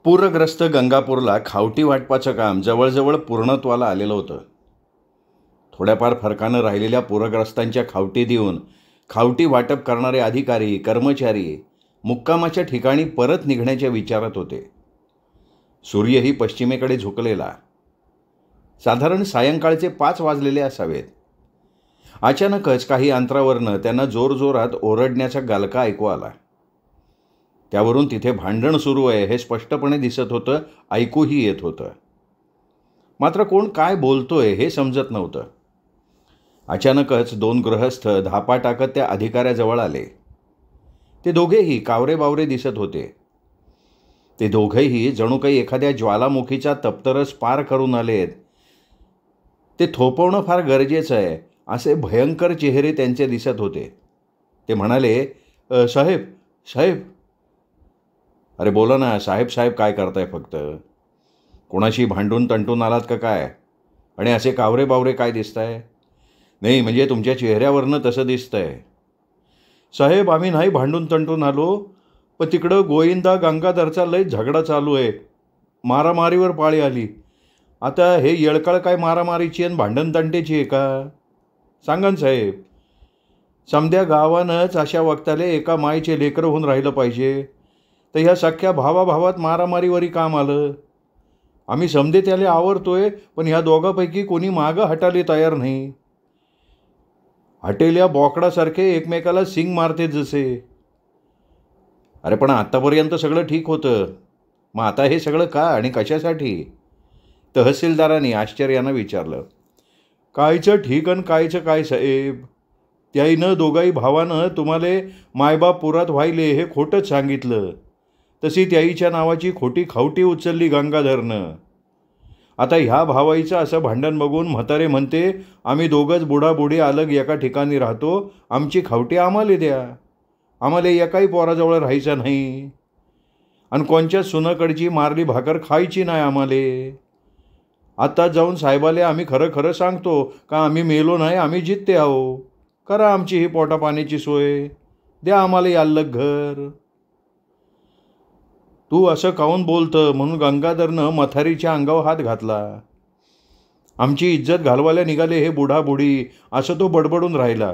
पूरग्रस्त गंगापूरला खावटी वाटपाचं काम जवळजवळ पूर्णत्वाला आलेलं होतं. थोड्याफार फरकानं राहिलेल्या पूरग्रस्तांच्या खावटी देऊन खावटी वाटप करणारे अधिकारी कर्मचारी मुक्कामाच्या ठिकाणी परत निघण्याच्या विचारात होते. सूर्यही पश्चिमेकडे झुकलेला. साधारण सायंकाळचे 5 वाजलेले असावेत. अचानकच काही अंतरावरनं त्यांना जोरजोरात ओरडण्याचा गालका ऐकू आला. त्यावरून तिथे भांडण सुरू आहे हे स्पष्टपणे दिसत होतं, ऐकूही येत होतं. मात्र कोण काय बोलतोय हे समजत नव्हतं. अचानकच 2 गृहस्थ धापा टाकत त्या अधिकाऱ्याजवळ आले. ते दोघेही कावरे-बावरे दिसत होते. ते दोघेही जणू काही एखाद्या ज्वालामुखीचा तप्तरस पार करून आलेत. ते थोपवणं फार गरजेचं आहे असे भयंकर चेहरे त्यांचे दिसत होते. ते म्हणाले, साहेब साहेब. अरे बोला ना साहेब साहेब काय करताय फक्त? कोणाशी भांडून तंटून आलात का काय? आणि असे कावरे बावरे काय दिसताय? नाही म्हणजे तुमच्या चेहऱ्यावरनं तसं दिसतंय. साहेब आम्ही नाही भांडून तंटून आलो, पण तिकडं गोविंदा गंगाधरचा लय झगडा चालू आहे. मारामारीवर पाळी आली. आता हे येळकाळ काय मारामारीची आणि भांडण तंटेची आहे का? सांगा ना साहेब. समध्या गावानंच अशा वक्ताले एका मायचे लेकरं होऊन राहिलं पाहिजे, तर ह्या सख्या भावाभावात मारामारीवरी काम आलं. आम्ही समधे त्याला आवरतोय, पण ह्या दोघांपैकी कोणी मागं हटायला तयार नाही. हटेल्या बोकडासारखे एकमेकाला सिंग मारते जसे. अरे पण आत्तापर्यंत सगळं ठीक होतं, मग आता हे सगळं का आणि कशासाठी? तहसीलदारांनी आश्चर्यानं विचारलं. कायचं ठीक आणि कायचं काय साहेब? त्याईनं दोघाही भावानं तुम्हाला मायबाप पुरात व्हायले हे खोटंच सांगितलं. तशी त्याईच्या नावाची खोटी खावटी उचलली गंगाधरनं. आता ह्या भावाईचं असं भांडण बघून म्हातारे म्हणते, आम्ही दोघंच बुडाबुडी अलग एका ठिकाणी राहतो, आमची खावटी आम्हाला द्या. आम्हाला एकाही पोराजवळ राहायचं नाही आणि कोणच्या सुनाकडची मारली भाकर खायची नाही आम्हाला. आता जाऊन साहेबाले आम्ही खरं खरं सांगतो का आम्ही मेलो नाही, आम्ही जित्ते आहो. करा आमची ही पोटापाण्याची सोय, द्या आम्हाला याल्लग घर. तू असं काहून बोलतं म्हणून गंगाधरनं मथारीच्या अंगावर हात घातला. आमची इज्जत घालवायला निघाले हे बुढाबुडी असं तो बडबडून राहिला.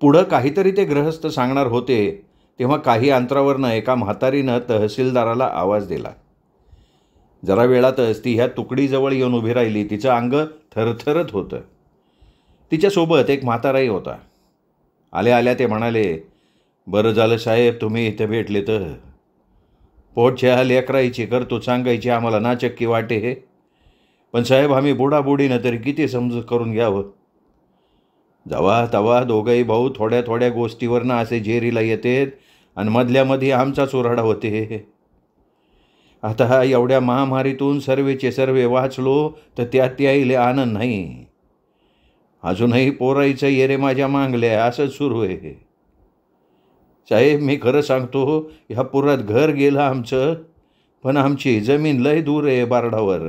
पुढं काहीतरी ते गृहस्थ सांगणार होते तेव्हा काही अंतरावरनं एका म्हातारीनं तहसीलदाराला आवाज दिला. जरा वेळातच ती ह्या तुकडीजवळ येऊन उभी राहिली. तिचं अंग थरथरत होतं. तिच्यासोबत एक म्हाताराही होता. आल्या आल्या ते म्हणाले, बरं झालं साहेब तुम्ही इथे भेटले तर. पोटच्या लेकरायची करतो सांगायची आम्हाला नाचक्की वाटे हे, पण साहेब आम्ही बुडाबुडीनं तरी किती समजूत करून घ्यावं. जवा तवा दोघंही भाऊ थोड्या थोड्या गोष्टीवरनं असे जेरीला येतेत आणि मधल्यामध्ये आमचा चुराडा होते. आता एवढ्या महामारीतून सर्वेचे सर्वे वाचलो तर त्यात त्याईले आनंद नाही. अजूनही पोराईचं येरे माझ्या मागल्या असंच सुरू आहे. साहेब मी खरं सांगतो, ह्या पुरात घर गेलं आमचं, पण आमची जमीन लय दूर आहे बारडावर.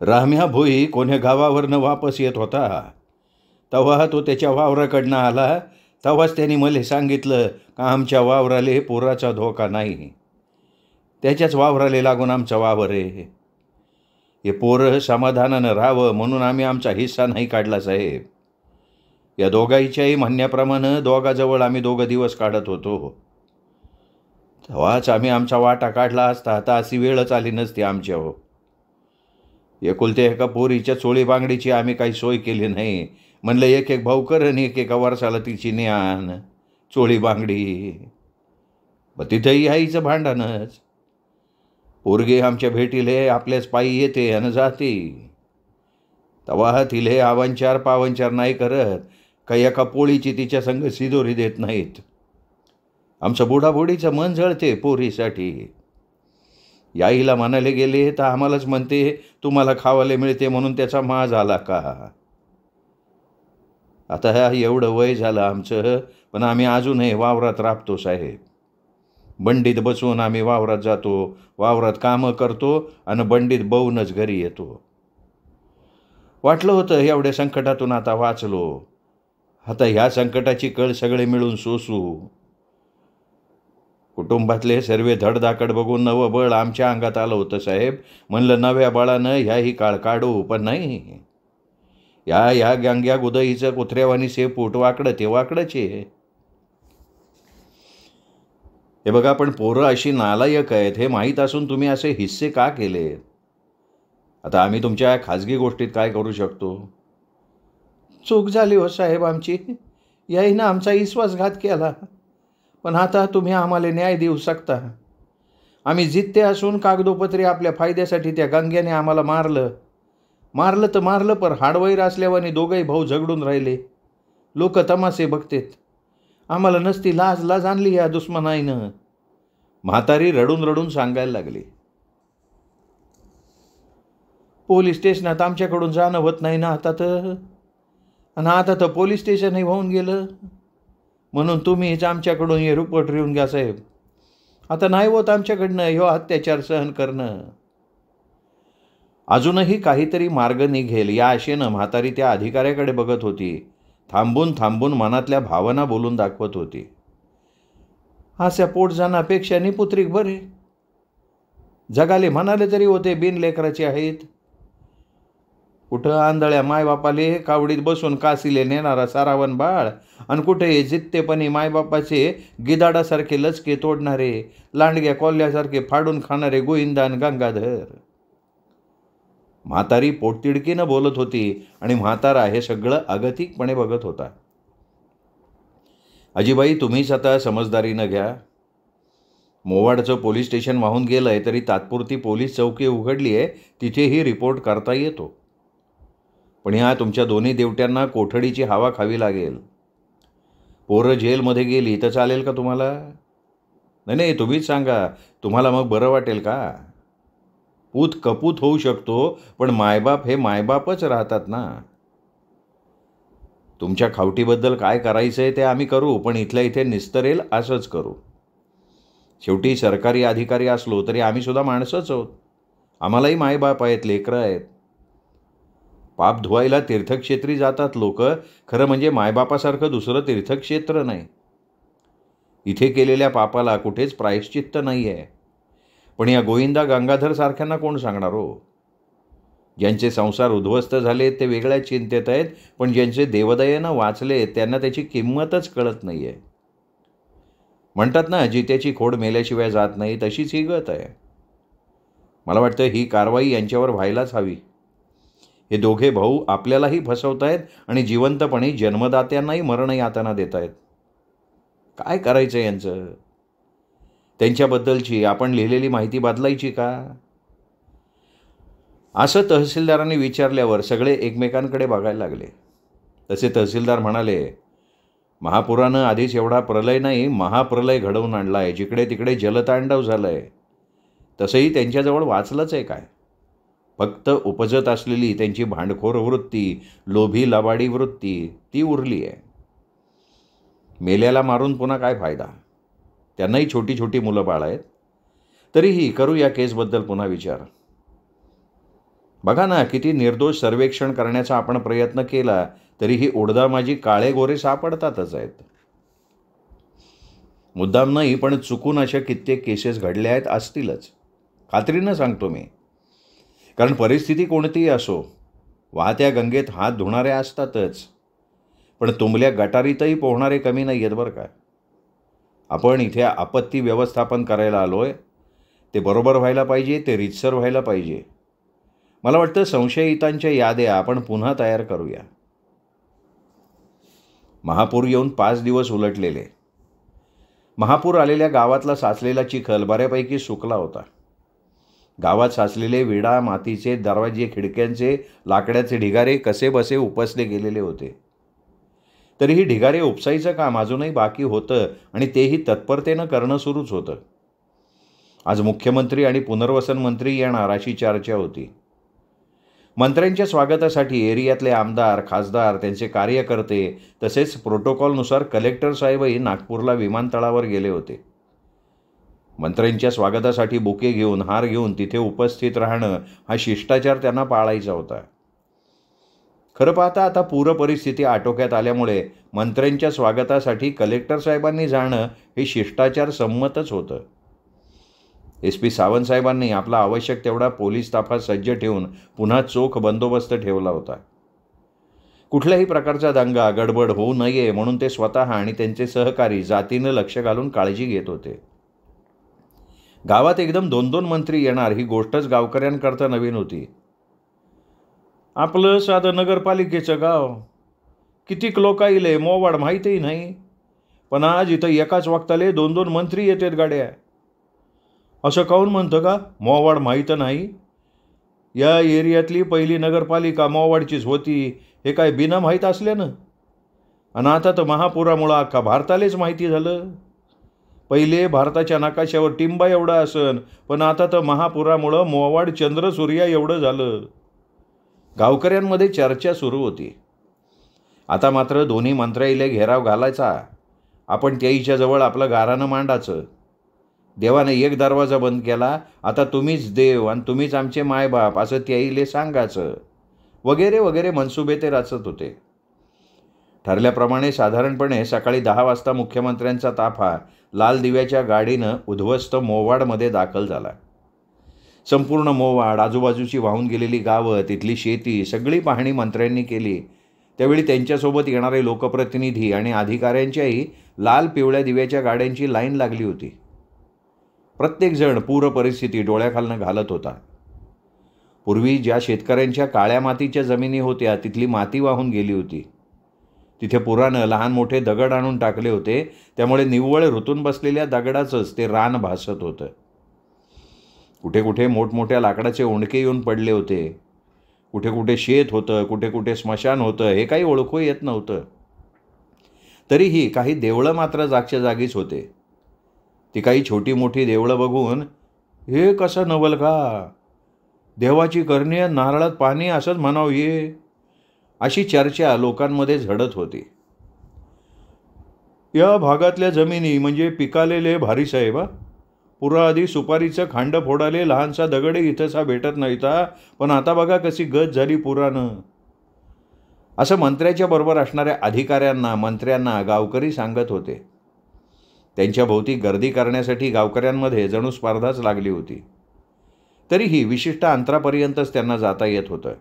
राम्या भोई कोण्या गावावरनं वापस येत होता. तेव्हा तो त्याच्या वावराकडनं आला. तेव्हाच त्यांनी मला सांगितलं का आमच्या वावराले पुराचा धोका नाही. त्याच्याच वावराले लागून आमचा वावर आहे. हे पोरं समाधानानं राहावं म्हणून आम्ही आमचा हिस्सा नाही काढला साहेब. या दोघांच्याही म्हणण्याप्रमाणे दोघाजवळ आम्ही 2 दिवस काढत होतो. तेव्हाच आम्ही आमचा वाटा काढला असता आता अशी वेळच आली नसती आमच्यावर. एकुलते एका पोरीच्या चोळी बांगडीची आम्ही काही सोय केली नाही. म्हणलं एक एक भाऊकर आणि एका वर्षाला तिची न्यान चोळी बांगडी. मग तिथंही आईचं भांडणच. पोरगे आमच्या भेटीले आपल्याच पायी येते आणि जाते. तेव्हा तिले आवंचार पावंचार नाही करत, काही एका पोळीची तिच्या संग सिदोरी देत नाहीत. आमचं बुडाबुडीचं मन जळते पोरीसाठी. याईला म्हणाले गेले तर आम्हालाच म्हणते तुम्हाला खावाले मिळते म्हणून त्याचा माज आला का? आता एवढं वय झालं आमचं, पण आम्ही अजूनही वावरात राबतो साहेब. बंडीत बसून आम्ही वावरात जातो, वावरात कामं करतो आणि बंडीत बवूनच घरी येतो. वाटलं होतं एवढ्या संकटातून आता वाचलो. आता ह्या संकटाची कळ सगळे मिळून सोसू. कुटुंबातले सर्व धडधाकड बघून नवं बळ आमच्या अंगात आलं होतं साहेब. म्हणलं नव्या बळानं ह्याही काळ काढू, पण नाही. ह्या गांग्या गुदईचं कुत्र्यावानी शेपूट वाकडं ते वाकडंच आहे. हे बघा, पण पोरं अशी नालायक आहेत हे माहीत असून तुम्ही असे हिस्से का केले? आता आम्ही तुमच्या खाजगी गोष्टीत काय करू शकतो? चूक झाली हो साहेब आमची. याईनं आमचा विश्वासघात केला. पण आता तुम्ही आम्हाला न्याय देऊ शकता. आम्ही जित्ते असून कागदोपत्री आपल्या फायद्यासाठी त्या गंग्याने आम्हाला मारलं तर मारलं, पण हाडवैर असल्यावानी दोघंही भाऊ झगडून राहिले. लोक तमाशे बघतेत. आम्हाला नसती लाज आणली या दुश्मनाईनं. म्हातारी रडून रडून सांगायला लागली. पोलीस स्टेशनात आमच्याकडून जाणं होत नाही ना आता तर. आणि आता तर पोलीस स्टेशनही होऊन गेलं. म्हणून तुम्हीच आमच्याकडून हे रिपोर्ट लिहून घ्या साहेब. आता नाही होत आमच्याकडनं ह्यो अत्याचार सहन करणं. अजूनही काहीतरी मार्ग निघेल या आशेनं म्हातारी त्या अधिकाऱ्याकडे बघत होती. थांबून थांबून मनातल्या भावना बोलून दाखवत होती. अशा पोटजानापेक्षा निपुत्रिक बरे. जगाले म्हणाले तरी होते बिनलेकराचे आहेत. कुठं आंधळ्या मायबापाले कावडीत बसून काशीले नेणारा सारावन बाळ, आणि कुठे जित्तेपणी मायबापाचे गिदाडासारखे लचके तोडणारे, लांडग्या कोल्ह्यासारखे फाडून खाणारे गोविंदान गंगाधर. म्हातारी पोटतिडकीनं बोलत होती आणि म्हातारा हे सगळं अगतिकपणे बघत होता. अजिबाई, तुम्हीच आता समजदारीनं घ्या. मोवाडचं पोलीस स्टेशन वाहून गेलंय तरी तात्पुरती पोलीस चौकी उघडली आहे, तिथेही रिपोर्ट करता येतो. पण ह्या तुमच्या दोन्ही देवट्यांना कोठडीची हवा खावी लागेल. पोरं जेलमध्ये गेली तर चालेल का तुम्हाला? नाही, तुम्हीच सांगा. तुम्हाला मग बरं वाटेल का? पूत कपूत होऊ शकतो, पण मायबाप हे मायबापच राहतात ना. तुमच्या खावटीबद्दल काय करायचंय ते आम्ही करू, पण इथल्या इथे निस्तरेल असंच करू. शेवटी सरकारी अधिकारी असलो तरी आम्ही सुद्धा माणसंच आहोत. आम्हालाही मायबाप आहेत, लेकरं आहेत. पाप धुवायला तीर्थक्षेत्री जातात लोक. खरं म्हणजे मायबापासारखं दुसरं तीर्थक्षेत्र नाही. इथे केलेल्या पापाला कुठेच प्रायश्चित्त नाही आहे. पण या गोविंदा गंगाधर सारख्यांना कोण सांगणार हो? ज्यांचे संसार उद्ध्वस्त झाले ते वेगळ्या चिंतेत आहेत, पण ज्यांचे देवदयेनं वाचले त्यांना त्याची किंमतच कळत नाही आहे. म्हणतात ना, जित्याची खोड मेल्याशिवाय जात नाही, तशीच ही गत आहे. मला वाटतं ही कारवाई यांच्यावर व्हायलाच हवी. हे दोघे भाऊ आपल्यालाही फसवतायत आणि जिवंतपणे जन्मदात्यांनाही मरण यातना देत आहेत. काय करायचं यांचं? त्यांच्याबद्दलची आपण लिहिलेली माहिती बदलायची का? असं तहसीलदारांनी विचारल्यावर सगळे एकमेकांकडे बघायला लागले. तसे तहसीलदार म्हणाले, महापुरानं आधीच एवढा प्रलय नाही, महाप्रलय घडवून आणला आहे. जिकडे तिकडे जलतांडव झालं आहे. तसंही त्यांच्याजवळ वाचलंच आहे काय? फक्त उपजत असलेली त्यांची भांडखोर वृत्ती, लोभी लबाडी वृत्ती, ती उरली आहे. मेल्याला मारून पुन्हा काय फायदा? त्यांनाही छोटी छोटी मुलं बाळ आहेत. तरीही करू या केसबद्दल पुन्हा विचार. बघा ना, किती निर्दोष सर्वेक्षण करण्याचा आपण प्रयत्न केला तरीही उडदामाजी काळे गोरे सापडतातच आहेत. मुद्दाम नाही, पण चुकून अशा कित्येक केसेस घडल्या आहेत, असतीलच. खात्रीनं सांगतो मी. कारण परिस्थिती कोणतीही असो, वाहत्या गंगेत हात धुणारे असतातच, पण तुंबल्या गटारीतही पोहणारे कमी नाही आहेत बरं का. आपण इथे आपत्ती व्यवस्थापन करायला आलोय. ते बरोबर व्हायला पाहिजे, ते रीतसर व्हायला पाहिजे. मला वाटतं संशयितांच्या याद्या आपण पुन्हा तयार करूया. महापूर येऊन 5 दिवस उलटलेले. महापूर आलेल्या गावातला साचलेला चिखल बऱ्यापैकी सुकला होता. गावात साचलेले विडा, मातीचे दरवाजे, खिडक्यांचे लाकड्याचे ढिगारे कसे बसे उपसले गेलेले होते. तरीही ढिगारे उपसायचं काम अजूनही बाकी होतं आणि तेही तत्परतेनं करणं सुरूच होतं. आज मुख्यमंत्री आणि पुनर्वसन मंत्री येणार अशी चर्चा होती. मंत्र्यांच्या स्वागतासाठी एरियातले आमदार, खासदार, त्यांचे कार्यकर्ते तसेच प्रोटोकॉलनुसार कलेक्टर साहेबही नागपूरला विमानतळावर गेले होते. मंत्र्यांच्या स्वागतासाठी बुके घेऊन, हार घेऊन तिथे उपस्थित राहणं हा शिष्टाचार त्यांना पाळायचा होता. खरं पाहता आता पूर परिस्थिती आटोक्यात आल्यामुळे मंत्र्यांच्या स्वागतासाठी कलेक्टर साहेबांनी जाणं हे शिष्टाचार संमतच होतं. SP सावंत साहेबांनी आपला आवश्यक तेवढा पोलीस ताफा सज्ज ठेवून पुन्हा चोख बंदोबस्त ठेवला होता. कुठल्याही प्रकारचा दंगा गडबड होऊ नये म्हणून ते स्वतः आणि त्यांचे सहकारी जातीनं लक्ष घालून काळजी घेत होते. गावात एकदम 2-2 मंत्री येणार ही गोष्टच गावकऱ्यांकरता नवीन होती. आपलं साधं नगरपालिकेचं गाव, कितीक लोक येले मोवाड माहीतही नाही, पण आज इथं एकाच वक्ताले 2-2 मंत्री येतात गाड्या. असं काहून म्हणतं का मोवाड माहीत नाही? या एरियातली पहिली नगरपालिका मोवाडचीच होती हे काय बिना माहीत असल्यानं? आणि आता तर महापुरामुळं अख्खा भारतालेच माहिती झालं. पहिले भारताच्या नकाशावर टिंबा एवढा असन, पण आता तर महापुरामुळं मोवाड चंद्र सूर्या एवढं झालं. गावकऱ्यांमध्ये चर्चा सुरू होती. आता मात्र दोन्ही मंत्र्याईले घेराव घालायचा. आपण त्याईच्या जवळ आपलं गारानं मांडायचं. देवाने एक दरवाजा बंद केला, आता तुम्हीच देव आणि तुम्हीच आमचे मायबाप असं त्याईले सांगायचं, वगैरे वगैरे मनसुबे ते रचत होते. ठरल्याप्रमाणे साधारणपणे सकाळी 10 वाजता मुख्यमंत्र्यांचा ताफा लाल दिव्याच्या गाडीनं उद्ध्वस्त मोवाडमध्ये दाखल झाला. संपूर्ण मोवाड, आजूबाजूची वाहून गेलेली गावं, तिथली शेती सगळी पाहणी मंत्र्यांनी केली. त्यावेळी त्यांच्यासोबत येणारे लोकप्रतिनिधी आणि अधिकाऱ्यांच्याही लाल पिवळ्या दिव्याच्या गाड्यांची लाईन लागली होती. प्रत्येकजण पूर परिस्थिती डोळ्याखालनं घालत होता. पूर्वी ज्या शेतकऱ्यांच्या काळ्या मातीच्या जमिनी होत्या तिथली माती वाहून गेली होती. तिथे पुरानं लहान मोठे दगड आणून टाकले होते, त्यामुळे निव्वळ ऋतून बसलेल्या दगडाचंच ते रान भासत होतं. कुठे कुठे मोठमोठ्या लाकडाचे ओंडके येऊन पडले होते. कुठे कुठे शेत होतं, कुठे कुठे स्मशान होतं, हे काही ओळखू येत नव्हतं. तरीही काही देवळं मात्र जागच्या जागीच होते. ती काही छोटी मोठी देवळं बघून हे कसं नवल का, देवाची करणी नारळात पाणी असंच म्हणावं ये, अशी चर्चा लोकांमध्ये झडत होती. या भागातल्या जमिनी म्हणजे पिकालेले भारी साहेब. पुराआधी सुपारीचं खांड फोडाले लहानसा दगडे इथंसा भेटत नाहीता, पण आता बघा कशी गत झाली पुरानं, असं मंत्र्याच्या बरोबर असणाऱ्या अधिकाऱ्यांना मंत्र्यांना गावकरी सांगत होते. त्यांच्या भोवती गर्दी करण्यासाठी गावकऱ्यांमध्ये जणू स्पर्धाच लागली होती. तरीही विशिष्ट अंतरापर्यंतच त्यांना जाता येत होतं.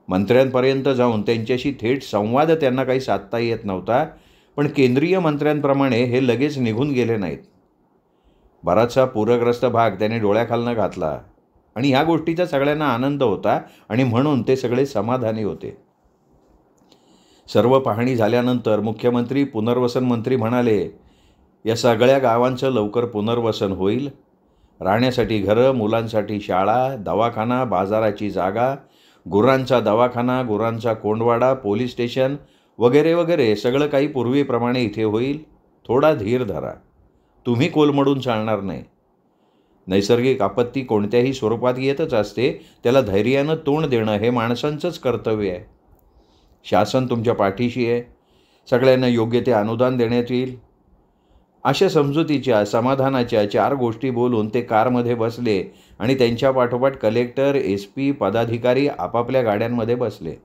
मंत्र्यांपर्यंत जाऊन त्यांच्याशी थेट संवाद त्यांना काही साधता येत नव्हता, पण केंद्रीय मंत्र्यांप्रमाणे हे लगेच निघून गेले नाहीत. बराचसा पूरग्रस्त भाग त्याने डोळ्याखालनं घातला आणि ह्या गोष्टीचा सगळ्यांना आनंद होता आणि म्हणून ते सगळे समाधानी होते. सर्व पाहणी झाल्यानंतर मुख्यमंत्री पुनर्वसन मंत्री म्हणाले, या सगळ्या गावांचं लवकर पुनर्वसन होईल. राहण्यासाठी घरं, मुलांसाठी शाळा, दवाखाना, बाजाराची जागा, गुरांचा दवाखाना, गुरांचा कोंडवाडा, पोलीस स्टेशन वगैरे वगैरे सगळं काही पूर्वीप्रमाणे इथे होईल. थोडा धीर धरा. तुम्ही कोलमडून चालणार नाही. नैसर्गिक आपत्ती कोणत्याही स्वरूपात येतच असते, त्याला धैर्यानं तोंड देणं हे माणसांचंच कर्तव्य आहे. शासन तुमच्या पाठीशी आहे. सगळ्यांना योग्य ते अनुदान देण्यात येईल. अशा समजुतीच्या समाधानाच्या 4 गोष्टी बोलून ते कारमध्ये बसले आणि त्यांच्या पाठोपाठ कलेक्टर, SP, पदाधिकारी आपापल्या गाड्यांमध्ये बसले.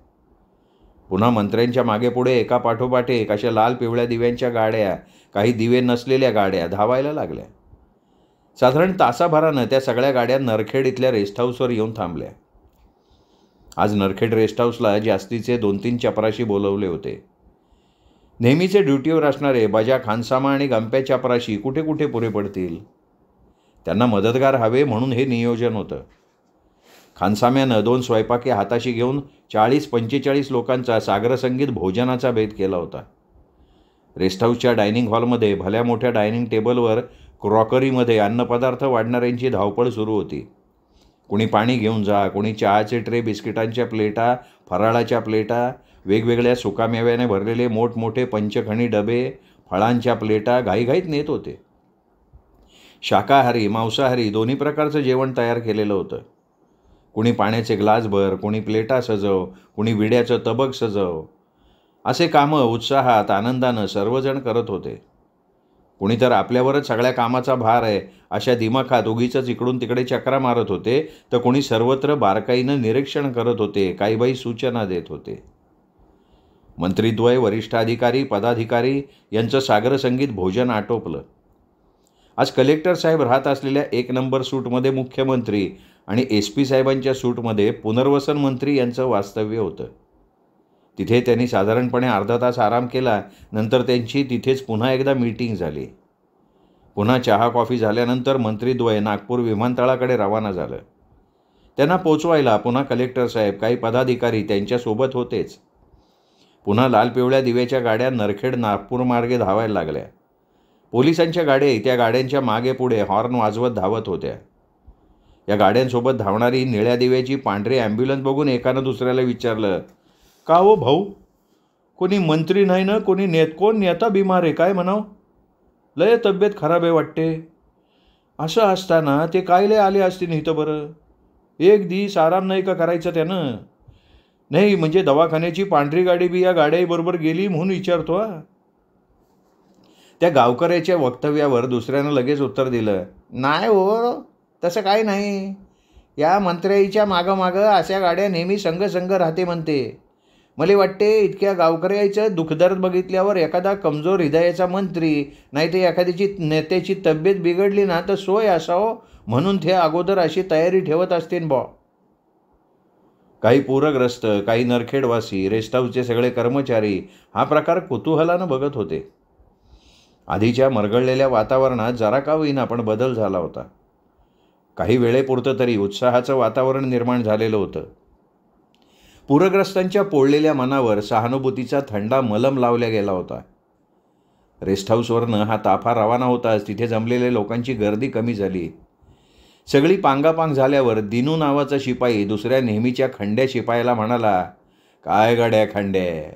पुन्हा मंत्र्यांच्या मागे पुढे एका पाठोपाठ एक अशा लाल पिवळ्या दिव्यांच्या गाड्या, काही दिवे नसलेल्या गाड्या धावायला लागल्या. साधारण तासाभरानं त्या सगळ्या गाड्या नरखेड इथल्या रेस्ट हाऊसवर येऊन थांबल्या. आज नरखेड रेस्ट हाऊसला जास्तीचे 2-3 चपराशी बोलवले होते. नेहमीचे ड्युटीवर असणारे बजा, खानसामा आणि गंप्या चपराशी कुठे कुठे पुरे पडतील. त्यांना मदतगार हवे म्हणून हे नियोजन होतं. खानसाम्यानं 2 स्वयंपाकी हाताशी घेऊन 40-45 लोकांचा सागरसंगीत भोजनाचा बेत केला होता. रेस्ट हाऊसच्या डायनिंग हॉलमध्ये भल्या मोठ्या डायनिंग टेबलवर क्रॉकरीमध्ये अन्नपदार्थ वाढणाऱ्यांची धावपळ सुरू होती. कुणी पाणी घेऊन जा, कुणी चहाचे ट्रे, बिस्किटांच्या प्लेटा, फराळाच्या प्लेटा, वेगवेगळ्या सुकामेव्याने भरलेले मोठमोठे पंचखणी डबे, फळांच्या प्लेटा घाईघाईत नेत होते. शाकाहारी, मांसाहारी दोन्ही प्रकारचं जेवण तयार केलेलं होतं. कुणी पाण्याचे ग्लास भर, कुणी प्लेटा सजव, कुणी विड्याचं तबक सजव, असे कामं उत्साहात आनंदानं सर्वजण करत होते. कुणी तर आपल्यावरच सगळ्या कामाचा भार आहे अशा दिमाखात उगीचच इकडून तिकडे चक्रा मारत होते, तर कोणी सर्वत्र बारकाईनं निरीक्षण करत होते, काही बाई सूचना देत होते. मंत्रीद्वय, वरिष्ठ अधिकारी, पदाधिकारी यांचं सागरसंगीत भोजन आटोपलं. आज कलेक्टर साहेब राहत असलेल्या 1 नंबर सूटमध्ये मुख्यमंत्री आणि SP साहेबांच्या सूटमध्ये पुनर्वसन मंत्री यांचं वास्तव्य होतं. तिथे त्यांनी साधारणपणे अर्धा तास आराम केला. नंतर त्यांची तिथेच पुन्हा एकदा मीटिंग झाली. पुन्हा चहा कॉफी झाल्यानंतर मंत्रीद्वय नागपूर विमानतळाकडे रवाना झालं. त्यांना पोचवायला पुन्हा कलेक्टर साहेब, काही पदाधिकारी त्यांच्यासोबत होतेच. पुन्हा लाल पिवळ्या दिव्याच्या गाड्या नरखेड नागपूर मार्गे धावायला लागल्या. पोलिसांच्या गाड्या त्या गाड्यांच्या मागे पुढे हॉर्न वाजवत धावत होत्या. या गाड्यांसोबत धावणारी निळ्या दिव्याची पांढरी ॲम्ब्युलन्स बघून एकानं दुसऱ्याला विचारलं, का हो भाऊ, कोणी मंत्री नाही ना, कोण नेता बिमार आहे काय म्हणाव? लय तब्येत खराब आहे वाटते. असं असताना ते कायले आले असतील इथं बरं? एक दिवस आराम नाही का करायचं त्यानं? नाही म्हणजे दवाखान्याची पांढरी गाडी बी या गाड्याबरोबर गेली म्हणून विचारतो. त्या गावकऱ्याच्या वक्तव्यावर दुसऱ्यानं लगेच उत्तर दिलं, नाही हो, तसं काही नाही. या मंत्र्याच्या मागं अशा गाड्या नेहमी संघ राहते म्हणते. मला वाटते इतक्या गावकऱ्याचं दुःखदर्द बघितल्यावर एखादा कमजोर हृदयाचा मंत्री नाही तर एखाद्याची नेत्याची तब्येत बिघडली ना तर सोय असावं म्हणून ते अगोदर अशी तयारी ठेवत असतील बॉ. काही पूरग्रस्त, काही नरखेडवासी, रेस्ट हाऊसचे सगळे कर्मचारी हा प्रकार कुतूहलानं बघत होते. आधीच्या मरगळलेल्या वातावरणात जरा का होईना पण बदल झाला होता. काही वेळेपुरतं तरी उत्साहाचं वातावरण निर्माण झालेलं होतं. पूरग्रस्तांच्या पोळलेल्या मनावर सहानुभूतीचा थंडा मलम लावला गेला होता. रेस्ट हाऊसवरनं हा ताफा रवाना होताच तिथे जमलेल्या लोकांची गर्दी कमी झाली. सगळी पांगापांग झाल्यावर दिनू नावाचा शिपाई दुसऱ्या नेहमीच्या खंड्या शिपायाला म्हणाला, काय गड्या खंड्या,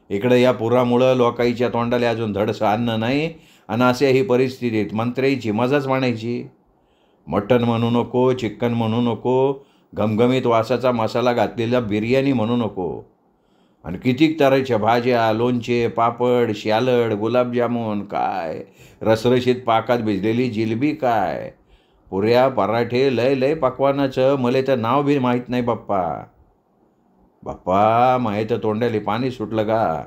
इकडं या पुरामुळं लोकाईच्या तोंडाला अजून धडसं अन्न नाही आणि अशा ही परिस्थितीत मंत्र्याची मजाच म्हणायची. मटण म्हणू नको, चिकन म्हणू नको, घमघमीत वासाचा मसाला घातलेला बिर्याणी म्हणू नको, आणि कितीक तऱ्हेच्या भाज्या, लोणचे, पापड, सॅलड, गुलाबजामुन, काय रसरशीत पाकात भिजलेली जिलबी, काय पुऱ्या, पराठे, लय पकवानाचं मला तर नाव बी माहीत नाही बाप्पा माहीत तोंडाली पाणी सुटलं का.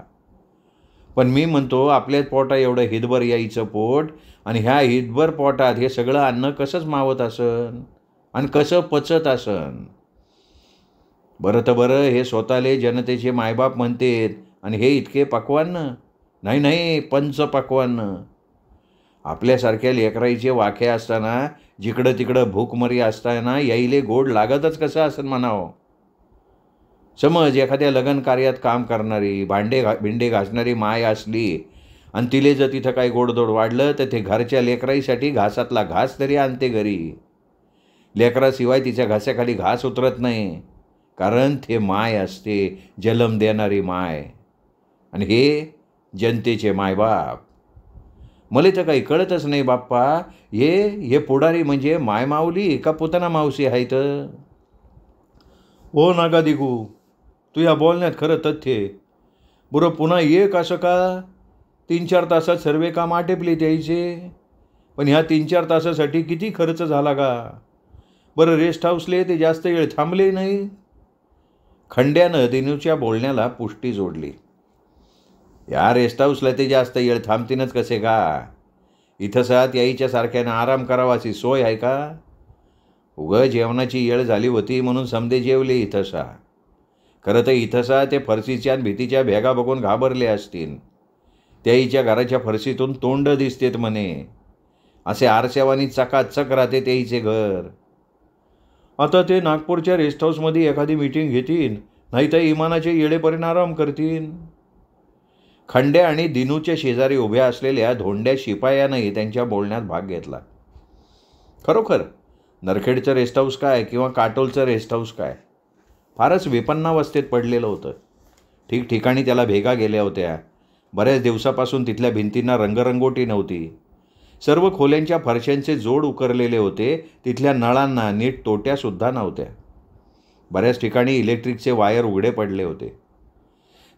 पण मी म्हणतो आपल्याच पोटा एवढं हितभर यायचं पोट आणि ह्या हितभर पोटात हे सगळं अन्न कसंच मावत असन आणि कसं पचत असन. बरं हे स्वतःले जनतेचे मायबाप म्हणतेत आणि हे इतके पकवान नाही पंच पकवान. आपल्यासारख्या लेकराईचे वाखे असताना जिकडं तिकडं भूकमरी असताना याईले गोड लागतच कसं असं म्हणावं. समज एखाद्या लग्न कार्यात काम करणारी, भिंडे घासणारी माय असली आणि तिले जर तिथं काही गोडधोड वाढलं तर ते घरच्या लेकराईसाठी घासातला घास तरी आणते घरी. लेकराशिवाय तिच्या घासाखाली घास उतरत नाही, कारण ते माय असते, जन्म देणारी माय, आणि हे जनतेचे मायबाप. मला तर काही कळतच नाही बाप्पा, हे पुढारी म्हणजे माय माऊली का पुतना मावशी आहेत? हो नागा दिगू, तू या बोलण्यात खरं तथ्य आहे. बरं पुन्हा एक असं का 3-4 तासात सर्वे काम आटेपले द्यायचे, पण ह्या 3-4 तासासाठी किती खर्च झाला का बरं? रेस्ट हाऊसले ते जास्त वेळ थांबले नाही. खंड्यानं दिनूच्या बोलण्याला पुष्टी जोडली. या रेस्ट हाऊसला ते जास्त वेळ थांबतीनच कसे का? इथं सात याईच्या सारख्यानं आराम करावाची सोय आहे का? उगं जेवणाची येळ झाली होती म्हणून समदे जेवले इथंसा. खरं तर इथंसा ते फरशीच्या आणि भीतीच्या भेगा बघून घाबरले असतील. त्याईच्या घराच्या फरशीतून तोंड दिसतेत म्हणे, असे आरशावानी चकाचक राहते त्याईचे घर. आता ते नागपूरच्या रेस्ट हाऊसमध्ये एखादी मीटिंग घेतील, नाही तर इमानाचे येळेपर्यंत आराम करतील. खंड्या आणि दिनूच्या शेजारी उभ्या असलेल्या धोंड्या शिपायानंही त्यांच्या बोलण्यात भाग घेतला. खरोखर नरखेडचं रेस्ट हाऊस काय किंवा काटोलचं रेस्ट हाऊस काय फारच विपन्नावस्थेत पडलेलं होतं. ठिकठिकाणी त्याला भेगा गेल्या होत्या. बऱ्याच दिवसापासून तिथल्या भिंतींना रंगरंगोटी नव्हती. सर्व खोल्यांच्या फरशांचे जोड उकरलेले होते. तिथल्या नळांना नीट तोट्यासुद्धा नव्हत्या. बऱ्याच ठिकाणी इलेक्ट्रिकचे वायर उघडे पडले होते.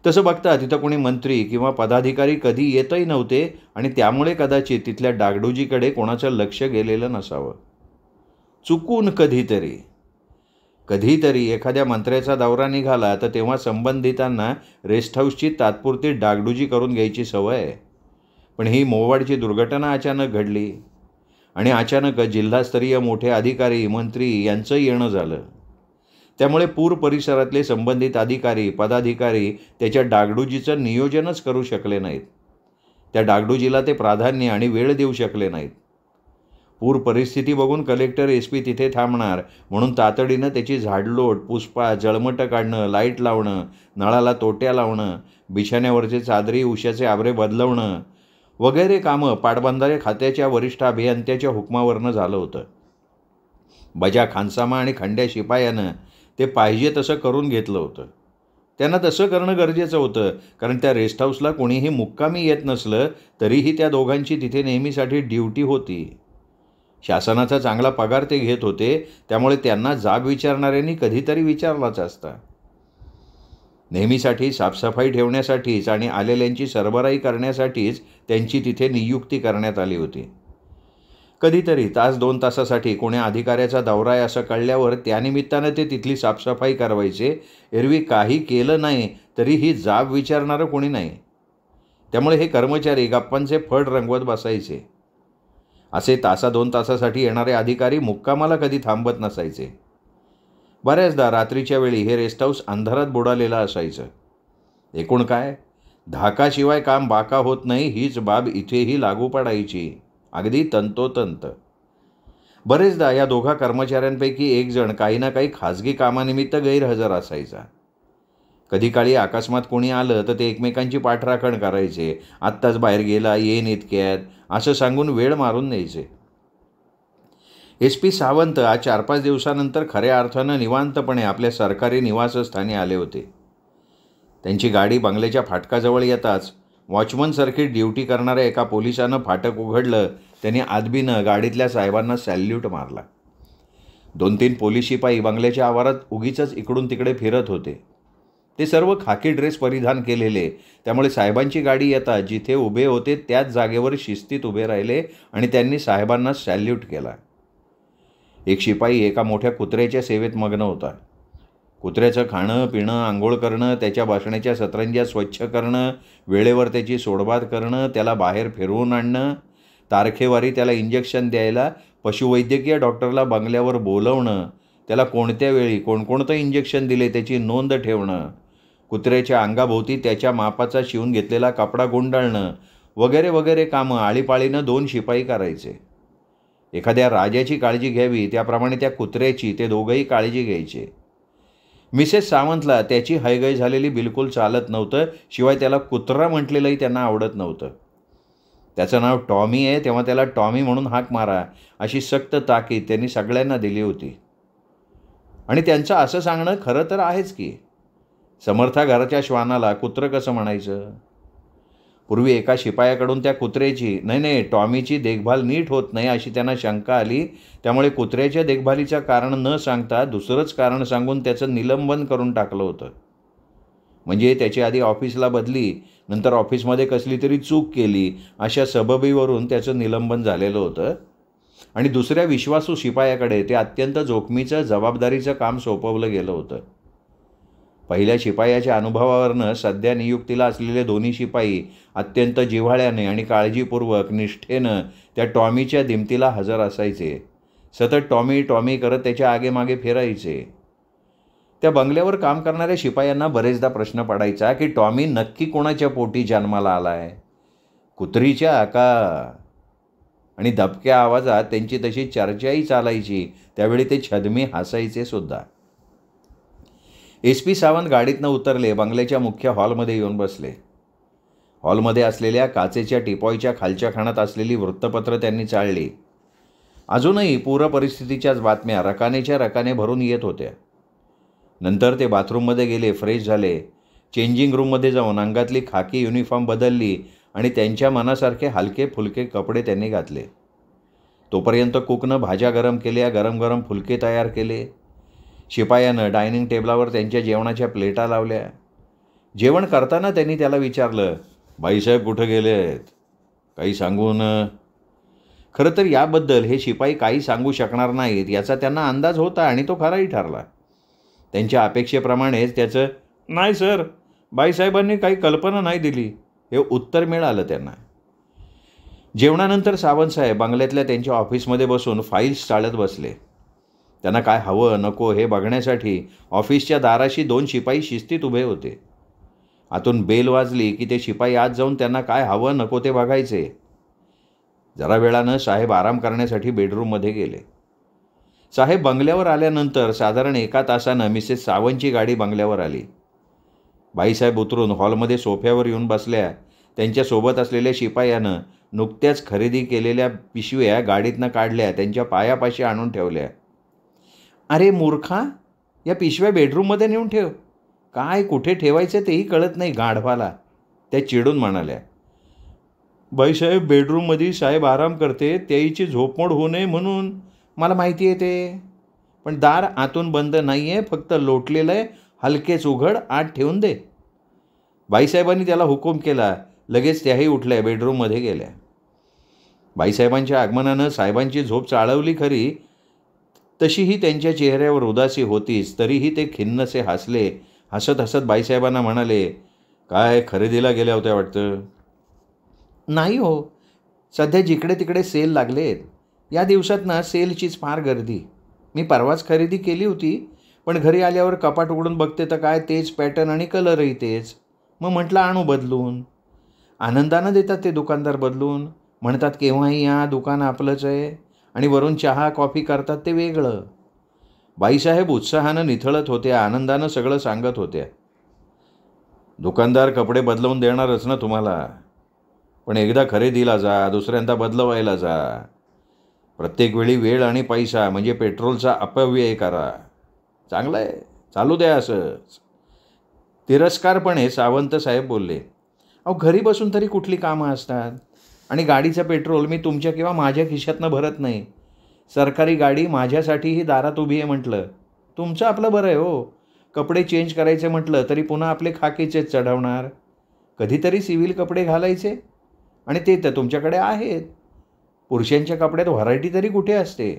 तसं बघता तिथं कोणी मंत्री किंवा पदाधिकारी कधी येतही नव्हते आणि त्यामुळे कदाचित तिथल्या डागडुजीकडे कोणाचं लक्ष गेलेलं नसावं. चुकून कधीतरी एखाद्या मंत्र्याचा दौरा निघाला तर तेव्हा संबंधितांना रेस्ट हाऊसची तात्पुरती डागडुजी करून घ्यायची सवय आहे. पण ही मोवाडची दुर्घटना अचानक घडली आणि अचानकच जिल्हास्तरीय मोठे अधिकारी मंत्री यांचं येणं झालं. त्यामुळे पूर परिसरातले संबंधित अधिकारी पदाधिकारी त्याच्या डागडुजीचं नियोजनच करू शकले नाहीत. त्या डागडुजीला ते प्राधान्य आणि वेळ देऊ शकले नाहीत. पूर परिस्थिती बघून कलेक्टर SP तिथे थांबणार म्हणून तातडीनं त्याची झाडलोट पुसपा जळमटं काढणं, लाईट लावणं, नळाला तोट्या लावणं, बिछाण्यावरचे चादरी उशाचे आभरे बदलवणं वगैरे कामं पाटबंधारे खात्याच्या वरिष्ठ अभियंत्याच्या हुकमावरनं झालं होतं. बजा खानसामा आणि खंड्या शिपायानं ते पाहिजे तसं करून घेतलं होतं. त्यांना तसं करणं गरजेचं होतं, कारण त्या रेस्ट हाऊसला कोणीही मुक्कामी येत नसलं तरीही त्या दोघांची तिथे नेहमीसाठी ड्युटी होती. शासनाचा चांगला पगार ते घेत होते, त्यामुळे त्यांना जाब विचारणाऱ्यांनी कधीतरी विचारलाच असता. नेहमीसाठी साफसफाई ठेवण्यासाठीच आणि आलेल्यांची सरबराई करण्यासाठीच त्यांची तिथे नियुक्ती करण्यात आली होती. कधीतरी तास 2 तासासाठी कोण्या अधिकाऱ्याचा दौरा आहे असं कळल्यावर त्यानिमित्तानं ते तिथली साफसफाई करवायचे. एरवी काही केलं नाही तरीही जाब विचारणारं कोणी नाही. त्यामुळे हे कर्मचारी गप्पांचे फड रंगवत बसायचे. असे तासा 2 तासासाठी येणारे अधिकारी मुक्कामाला कधी थांबत नसायचे. बऱ्याचदा रात्रीच्या वेळी हे रेस्ट हाऊस अंधारात बुडालेलं असायचं. एकूण काय, धाकाशिवाय काम बाका होत नाही हीच बाब इथेही लागू पडायची, अगदी तंतोतंत. बरेचदा या दोघा कर्मचाऱ्यांपैकी एक जण काही ना काही खाजगी कामानिमित्त गैरहजर असायचा. कधी काळी अकस्मात कोणी आलं तर ते एकमेकांची पाठराखण करायचे. आत्ताच बाहेर गेला, येईन इतक्यात असं सांगून वेळ मारून न्यायचे. SP सावंत आज 4-5 दिवसानंतर खऱ्या अर्थानं निवांतपणे आपल्या सरकारी निवासस्थानी आले होते. त्यांची गाडी बंगल्याच्या फाटकाजवळ येताच वॉचमनसारखी ड्युटी करणाऱ्या एका पोलिसानं फाटक उघडलं. त्यांनी आदबीनं गाडीतल्या साहेबांना सॅल्यूट मारला. 2-3 पोलीस शिपाई बंगल्याच्या आवारात उगीचच इकडून तिकडे फिरत होते. ते सर्व खाकी ड्रेस परिधान केलेले, त्यामुळे साहेबांची गाडी येता जिथे उभे होते त्याच जागेवर शिस्तीत उभे राहिले आणि त्यांनी साहेबांना सॅल्यूट केला. एक शिपाई एका मोठ्या कुत्र्याच्या सेवेत मग्न होता. कुत्र्याचं खाणं पिणं, आंघोळ करणं, त्याच्या बसण्याच्या सतरंज्या स्वच्छ करणं, वेळेवर त्याची सोडबात करणं, त्याला बाहेर फिरवून आणणं, तारखेवारी त्याला इंजेक्शन द्यायला पशुवैद्यकीय डॉक्टरला बंगल्यावर बोलवणं, त्याला कोणत्या वेळी कोणकोणतं इंजेक्शन दिले त्याची नोंद ठेवणं, कुत्र्याच्या अंगाभोवती त्याच्या मापाचा शिवून घेतलेला कपडा गुंडाळणं वगैरे वगैरे कामं आळीपाळीनं 2 शिपाई करायचे. एखाद्या राजाची काळजी घ्यावी त्याप्रमाणे त्या कुत्र्याची ते दोघंही काळजी घ्यायचे. मिसेस सावंतला त्याची हयगय झालेली बिलकुल चालत नव्हतं. शिवाय त्याला कुत्रा म्हटलेलंही त्यांना आवडत नव्हतं. त्याचं नाव टॉमी आहे तेव्हा त्याला टॉमी म्हणून हाक मारा अशी सक्त ताकीद त्यांनी सगळ्यांना दिली होती. आणि त्यांचं असं सांगणं खरं तर आहेच की, समर्था घराच्या श्वानाला कुत्रं कसं म्हणायचं. पूर्वी एका शिपायाकडून त्या कुत्र्याची नाही टॉमीची देखभाल नीट होत नाही अशी त्यांना शंका आली. त्यामुळे कुत्र्याच्या देखभालीचं कारण न सांगता दुसरंच कारण सांगून त्याचं निलंबन करून टाकलं होतं. म्हणजे त्याची आधी ऑफिसला बदली, नंतर ऑफिसमध्ये कसली तरी चूक केली अशा सबबीवरून त्याचं निलंबन झालेलं होतं. आणि दुसऱ्या विश्वासू शिपायाकडे ते अत्यंत जोखमीचं जबाबदारीचं काम सोपवलं गेलं होतं. पहिल्या शिपायाच्या अनुभवावरनं सध्या नियुक्तीला असलेले 2 शिपाई अत्यंत जिव्हाळ्याने आणि काळजीपूर्वक निष्ठेनं त्या टॉमीच्या दिमतीला हजर असायचे. सतत टॉमी टॉमी करत त्याच्या आगेमागे फिरायचे. त्या बंगल्यावर काम करणाऱ्या शिपायांना बरेचदा प्रश्न पडायचा की टॉमी नक्की कोणाच्या पोटी जन्माला आलाय, कुत्रीच्या का. आणि दबक्या आवाजात त्यांची तशी चर्चाही चालायची. त्यावेळी ते छदमी हसायचे सुद्धा. SP सावंत गाडीतनं उतरले, बंगल्याच्या मुख्य हॉलमध्ये येऊन बसले. हॉलमध्ये असलेल्या काचेच्या टिपॉयच्या खालच्या खाणात असलेली वृत्तपत्र त्यांनी चाळली. अजूनही पूर परिस्थितीच्याच बातम्या रकानेच्या रकाने भरून येत होत्या. नंतर ते बाथरूममध्ये गेले, फ्रेश झाले. चेंजिंग रूममध्ये जाऊन अंगातली खाकी युनिफॉर्म बदलली आणि त्यांच्या मनासारखे हलके फुलके कपडे त्यांनी घातले. तोपर्यंत कुकनं भाज्या गरम केल्या, गरम गरम फुलके तयार केले. शिपायानं डायनिंग टेबलावर त्यांच्या जेवणाच्या प्लेटा लावल्या. जेवण करताना त्यांनी त्याला विचारलं, बाईसाहेब कुठं गेलेत? काही सांगून? खरं तर याबद्दल हे शिपाई काही सांगू शकणार नाहीत याचा त्यांना अंदाज होता आणि तो खराही ठरला. त्यांच्या अपेक्षेप्रमाणेच त्याचं नाही सर, बाईसाहेबांनी काही कल्पना नाही दिली हे उत्तर मिळालं त्यांना. जेवणानंतर सावंतसाहेब बंगल्यातल्या त्यांच्या ऑफिसमध्ये बसून फाईल्स चाळत बसले. त्यांना काय हवं नको हे बघण्यासाठी ऑफिसच्या दाराशी 2 शिपाई शिस्तीत उभे होते. आतून बेल वाजली की ते शिपाई आत जाऊन त्यांना काय हवं नको ते बघायचे. जरा वेळानं साहेब आराम करण्यासाठी बेडरूममध्ये गेले. साहेब बंगल्यावर आल्यानंतर साधारण 1 तासानं मिसेस सावंतची गाडी बंगल्यावर आली. बाईसाहेब उतरून हॉलमध्ये सोफ्यावर येऊन बसल्या. त्यांच्यासोबत असलेल्या शिपायानं नुकत्याच खरेदी केलेल्या पिशव्या गाडीतनं काढल्या, त्यांच्या पायापाशी आणून ठेवल्या. अरे मूर्खा, या पिशव्या बेडरूममध्ये नेऊन ठेव. काय कुठे ठेवायचं तेही कळत नाही गाढवाला, त्या चिडून म्हणाल्या. बाईसाहेब बेडरूममध्ये साहेब आराम करते, त्याची झोपमोड होऊ नये म्हणून. मला माहिती आहे ते, पण दार आतून बंद नाही आहे, फक्त लोटलेलं आहे, हलकेच उघड, आत ठेवून दे. बाईसाहेबांनी त्याला हुकूम केला. लगेच त्याही उठल्या, बेडरूममध्ये गेल्या. बाईसाहेबांच्या आगमनानं साहेबांची झोप चाळवली खरी, तशीही त्यांच्या चेहऱ्यावर उदासी होतीच. तरीही ते खिन्नसे हसले. हसत हसत बाईसाहेबांना म्हणाले, काय खरेदीला गेल्या होत्या वाटतं? नाही हो, सध्या जिकडे तिकडे सेल लागलेत. या दिवसात ना सेलचीच फार गर्दी. मी परवाच खरेदी केली होती, पण घरी आल्यावर कपाट उघडून बघते तर काय तेच पॅटर्न आणि कलरही तेच. मग म्हटलं आणू बदलून. आनंदानं देतात ते दुकानदार बदलून. म्हणतात केव्हाही या, दुकान आपलंच आहे, आणि वरून चहा कॉफी करतात ते वेगळं. बाईसाहेब उत्साहानं निथळत होत्या, आनंदानं सगळं सांगत होत्या. दुकानदार कपडे बदलवून देणारच ना तुम्हाला, पण एकदा खरेदीला जा, दुसऱ्यांदा बदलवायला जा. प्रत्येक वेळी वेळ आणि पैसा म्हणजे पेट्रोलचा अपव्यय करा. चांगलं आहे, चालू द्या असंच. तिरस्कारपणे सावंतसाहेब बोलले, अहो घरी बसून तरी कुठली कामं असतात, आणि गाडीचं पेट्रोल मी तुमच्या किंवा माझ्या खिशातनं भरत नाही. सरकारी गाडी माझ्यासाठीही दारात उभी आहे म्हटलं. तुमचं आपलं बरं आहे हो. कपडे चेंज करायचे म्हटलं तरी पुन्हा आपले खाकीचेच चढवणार. कधीतरी सिव्हिल कपडे घालायचे, आणि ते तर तुमच्याकडे आहेत. पुरुषांच्या कपड्यात व्हरायटी तरी कुठे असते?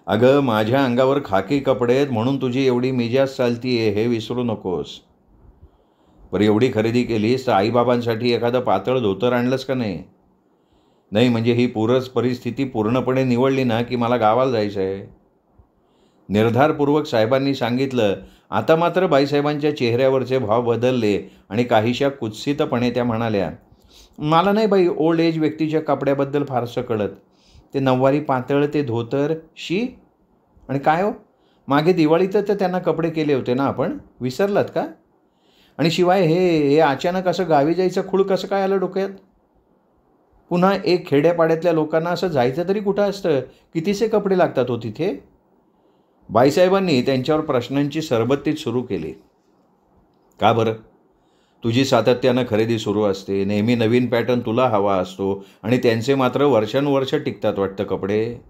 अगं माझ्या अंगावर खाकी कपडे आहेत म्हणून तुझी एवढी मिजाज चालतीये हे विसरू नकोस. बरं एवढी खरेदी केलीस तर आईबाबांसाठी एखादं पातळ धोतर आणलंस का नाही? नाही म्हणजे ही परिस्थिती पूर्णपणे निवडली ना की मला गावाला जायचं आहे. निर्धारपूर्वक साहेबांनी सांगितलं. आता मात्र बाईसाहेबांच्या चेहऱ्यावरचे भाव बदलले आणि काहीशा कुत्सितपणे त्या म्हणाल्या, मला नाही बाई ओल्ड एज व्यक्तीच्या कपड्याबद्दल फारसं कळत. ते नऊवारी पातळ, ते धोतर, शी. आणि काय हो, मागे दिवाळीत तर त्यांना कपडे केले होते ना आपण, विसरलात का? आणि शिवाय हे अचानक असं गावी जायचं खूळ कसं काय आलं डोक्यात? पुन्हा एक खेड्यापाड्यातल्या लोकांना असं जायचं तरी कुठं असतं? कितीसे कपडे लागतात हो तिथे? बाईसाहेबांनी त्यांच्यावर प्रश्नांची सरबत्तीच सुरू केली. का बरं? तुझी सातत्यानं खरेदी सुरू असते, नेहमी नवीन पॅटर्न तुला हवा असतो, आणि त्यांचे मात्र वर्षानुवर्ष टिकतात वाटतं कपडे.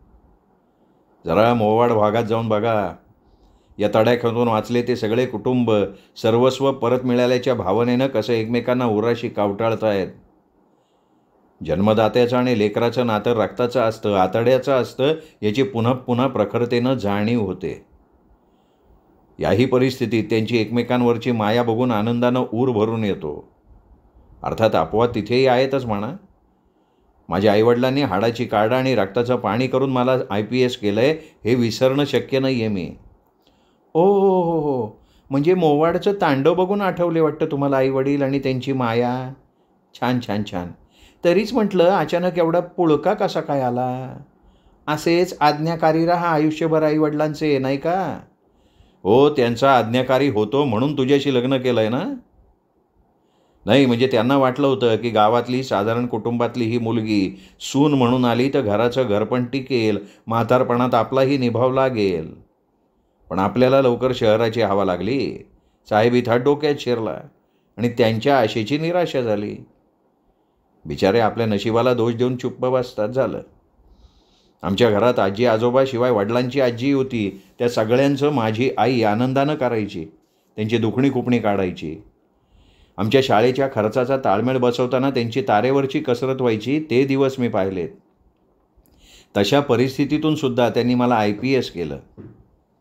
जरा मोवाड भागात जाऊन बघा. या तड्याखातून वाचले ते सगळे कुटुंब सर्वस्व परत मिळाल्याच्या भावनेनं कसं एकमेकांना उराशी कावटाळतायत. जन्मदात्याचं आणि लेकराचं नातं रक्ताचं असतं, आतड्याचं असतं, याची पुन्हा पुन्हा प्रखरतेनं जाणीव होते. याही परिस्थितीत त्यांची एकमेकांवरची माया बघून आनंदानं ऊर भरून येतो. अर्थात अपवाद तिथेही आहेतच म्हणा. माझ्या आईवडिलांनी हाडाची काढा आणि रक्ताचं पाणी करून मला IPS केलं आहे हे विसरणं शक्य नाही आहे मी. ओ हो हो हो, म्हणजे मोवाडचं तांडव बघून आठवले वाटतं तुम्हाला आईवडील आणि त्यांची माया. छान छान छान. तरीच म्हटलं अचानक एवढा पुळका कसा काय आला? असेच आज्ञाकारी राहा आयुष्यभर आईवडिलांचे, नाही का? हो, त्यांचा आज्ञाकारी होतो म्हणून तुझ्याशी लग्न केलं आहे ना? नाही म्हणजे त्यांना वाटलं होतं की गावातली साधारण कुटुंबातली ही मुलगी सून म्हणून आली तर घराचं घरपण टिकेल, म्हातारपणात आपलाही निभाव लागेल. पण आपल्याला लवकर शहराची हवा लागली. साहेब इथं डोक्यात शिरला आणि त्यांच्या आशेची निराशा झाली. बिचारे आपल्या नशिबाला दोष देऊन चुप्प बसतात. झालं. आमच्या घरात आजी आजोबा शिवाय वडिलांची आजी होती, त्या सगळ्यांचं माझी आई आनंदानं करायची. त्यांची दुखणी खुपणी काढायची. आमच्या शाळेच्या खर्चाचा ताळमेळ बसवताना त्यांची तारेवरची कसरत व्हायची, ते दिवस मी पाहिलेत. तशा परिस्थितीतून सुद्धा त्यांनी मला IPS केलं.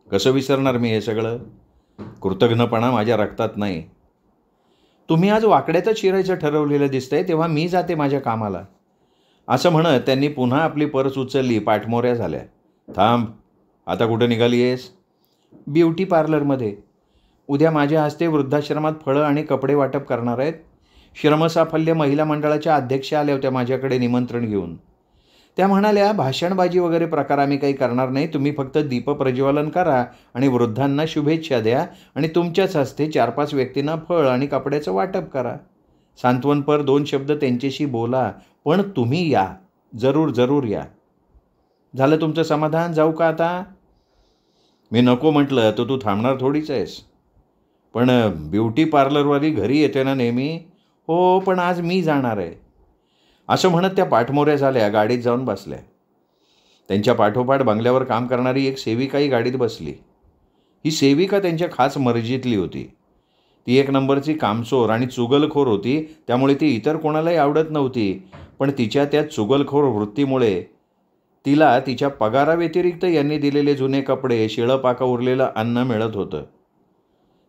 कसं विसरणार मी हे सगळं? कृतघ्नपणा माझ्या रक्तात नाही. तुम्ही आज वाकड्यातच शिरायचं ठरवलेलं दिसतंय, तेव्हा मी जाते माझ्या कामाला, असं म्हणत त्यांनी पुन्हा आपली पर्स उचलली. पाठमोऱ्या झाल्या. थांब, आता कुठं निघाली आहेस? ब्युटी पार्लरमध्ये. उद्या माझ्या हस्ते वृद्धाश्रमात फळं आणि कपडे वाटप करणार आहेत. श्रमसाफल्य महिला मंडळाच्या अध्यक्षा आल्या होत्या माझ्याकडे निमंत्रण घेऊन. त्या म्हणाल्या, भाषणबाजी वगैरे प्रकार आम्ही काही करणार नाही, तुम्ही फक्त दीपप्रज्वलन करा आणि वृद्धांना शुभेच्छा द्या आणि तुमच्याच हस्ते 4-5 व्यक्तींना फळ आणि कपड्याचं वाटप करा. सांत्वनपर 2 शब्द त्यांच्याशी बोला, पण तुम्ही या, जरूर जरूर या. झालं तुमचं समाधान? जाऊ का आता? मी नको म्हटलं तर तू थांबणार थोडीच आहेस. पण ब्युटी पार्लरवाली घरी येते ना नेहमी? हो, पण आज मी जाणार आहे, असं म्हणत त्या पाठमोऱ्या झाल्या. गाडीत जाऊन बसल्या. त्यांच्या पाठोपाठ बंगल्यावर काम करणारी एक सेविकाही गाडीत बसली. ही सेविका त्यांच्या खास मर्जीतली होती. ती 1 नंबरची कामचोर आणि चुगलखोर होती, त्यामुळे ती इतर कोणालाही आवडत नव्हती. पण तिच्या त्या चुगलखोर वृत्तीमुळे तिला तिच्या पगाराव्यतिरिक्त यांनी दिलेले जुने कपडे, शिळंपाकं उरलेलं अन्न मिळत होतं.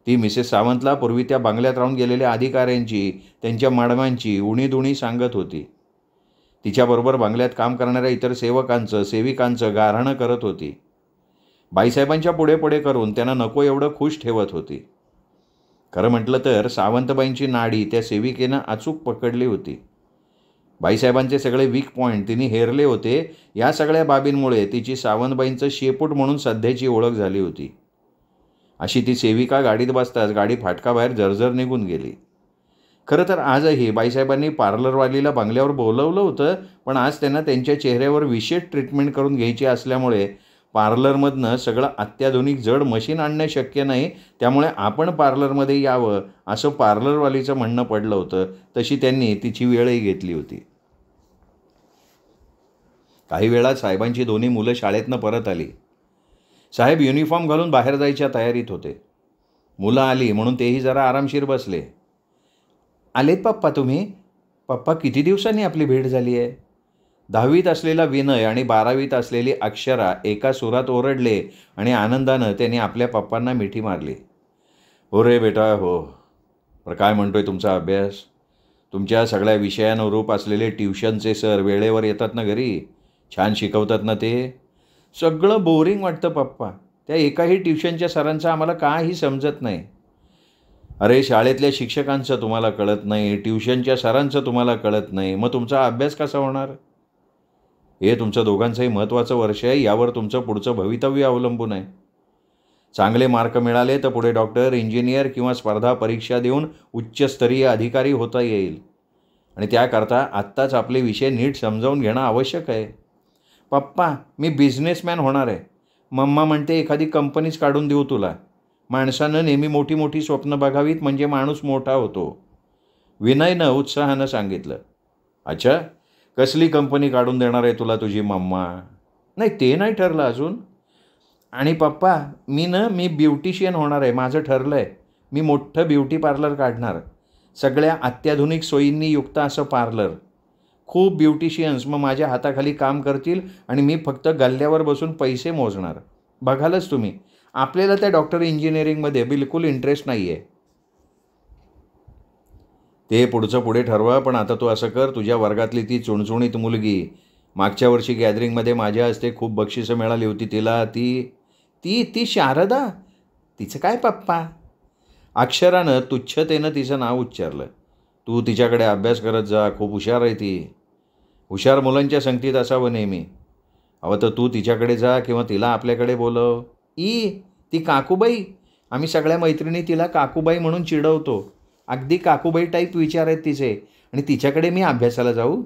ती मिसेस सावंतला पूर्वी त्या बंगल्यात राहून गेलेल्या अधिकाऱ्यांची, त्यांच्या मॅडमांची उणीधुणी सांगत होती. तिच्याबरोबर बंगल्यात काम करणाऱ्या इतर सेवकांचं, सेविकांचं गाऱ्हाणं करत होती. बाईसाहेबांच्या पुढे पुढे करून त्यांना नको एवढं खुश ठेवत होती. खरं म्हटलं तर सावंतबाईंची नाडी त्या सेविकेनं अचूक पकडली होती. बाईसाहेबांचे सगळे वीक पॉईंट तिने हेरले होते. या सगळ्या बाबींमुळे तिची सावंतबाईंचं शेपूट म्हणून सध्याची ओळख झाली होती. अशी ती सेविका गाडीत बसताच गाडी फाटकाबाहेर जरजर निघून गेली. खरं तर आजही बाईसाहेबांनी पार्लरवालीला बंगल्यावर बोलवलं होतं, पण आज त्यांना त्यांच्या चेहऱ्यावर विशेष ट्रीटमेंट करून घ्यायची असल्यामुळे पार्लरमधनं सगळं अत्याधुनिक जड मशीन आणणं शक्य नाही. त्यामुळे आपण पार्लरमध्ये यावं असं पार्लरवालीचं म्हणणं पडलं होतं. तशी त्यांनी तिची वेळही घेतली होती. काही वेळात साहेबांची 2 मुलं शाळेतनं परत आली. साहेब युनिफॉर्म घालून बाहेर जायच्या तयारीत होते. मुलं आली म्हणून तेही जरा आरामशीर बसले. आलेत पप्पा तुम्ही? पप्पा, किती दिवसांनी आपली भेट झाली आहे. 10वीत असलेला विनय आणि 12वीत असलेली अक्षरा एका सुरात ओरडले आणि आनंदानं त्यांनी आपल्या पप्पांना मिठी मारली. हो रे बेटा, हो. पण काय म्हणतोय तुमचा अभ्यास? तुमच्या सगळ्या विषयानुरूप असलेले ट्युशनचे सर वेळेवर येतात ना घरी? छान शिकवतात ना ते? सगळं बोरिंग वाटतं पप्पा. त्या एकाही ट्युशनच्या सरांचं आम्हाला काही समजत नाही. अरे, शाळेतल्या शिक्षकांचं तुम्हाला कळत नाही, ट्युशनच्या सरांचं तुम्हाला कळत नाही, मग तुमचा अभ्यास कसा होणार? हे तुमचं दोघांचंही महत्त्वाचं वर्ष आहे. यावर तुमचं पुढचं भवितव्य अवलंबून आहे. चांगले मार्क मिळाले तर पुढे डॉक्टर, इंजिनियर किंवा स्पर्धा परीक्षा देऊन उच्चस्तरीय अधिकारी होता येईल. आणि त्याकरता आत्ताच आपले विषय नीट समजावून घेणं आवश्यक आहे. पप्पा, मी बिझनेसमॅन होणार आहे. मम्मा म्हणते एखादी कंपनीच काढून देऊ तुला. माणसानं नेहमी मोठी मोठी स्वप्न बघावीत, म्हणजे माणूस मोठा होतो. विनयनं उत्साहानं सांगितलं. अच्छा, कसली कंपनी काढून देणार आहे तुला तुझी मम्मा? नाही, ते नाही ठरलं अजून. आणि पप्पा, मी ब्युटिशियन होणार आहे. माझं ठरलं आहे. मी मोठं ब्युटी पार्लर काढणार. सगळ्या अत्याधुनिक सोयींनी युक्त असं पार्लर. खूप ब्युटिशियन्स मग माझ्या हाताखाली काम करतील आणि मी फक्त गल्ल्यावर बसून पैसे मोजणार. बघालच तुम्ही, आपल्याला त्या डॉक्टर इंजिनिअरिंगमध्ये बिलकुल इंटरेस्ट नाही आहे. ते पुढचं पुढे ठरवा. पण आता तू असं कर, तुझ्या वर्गातली ती चुणचुणीत मुलगी, मागच्या वर्षी गॅदरिंगमध्ये माझ्या हस्ते खूप बक्षिसं मिळाली होती तिला, ती शारदा. तिचं काय पप्पा? अक्षरानं तुच्छतेनं तिचं नाव उच्चारलं. तू तिच्याकडे अभ्यास करत जा, खूप हुशार आहे ती. हुशार मुलांच्या संगतीत असावं नेहमी. हवं तर तू तिच्याकडे जा किंवा तिला आपल्याकडे बोलव. ती काकूबाई. आम्ही सगळ्या मैत्रिणी तिला काकूबाई म्हणून चिडवतो. अगदी काकूबाई टाईप विचार आहेत तिचे. आणि तिच्याकडे मी अभ्यासाला जाऊ?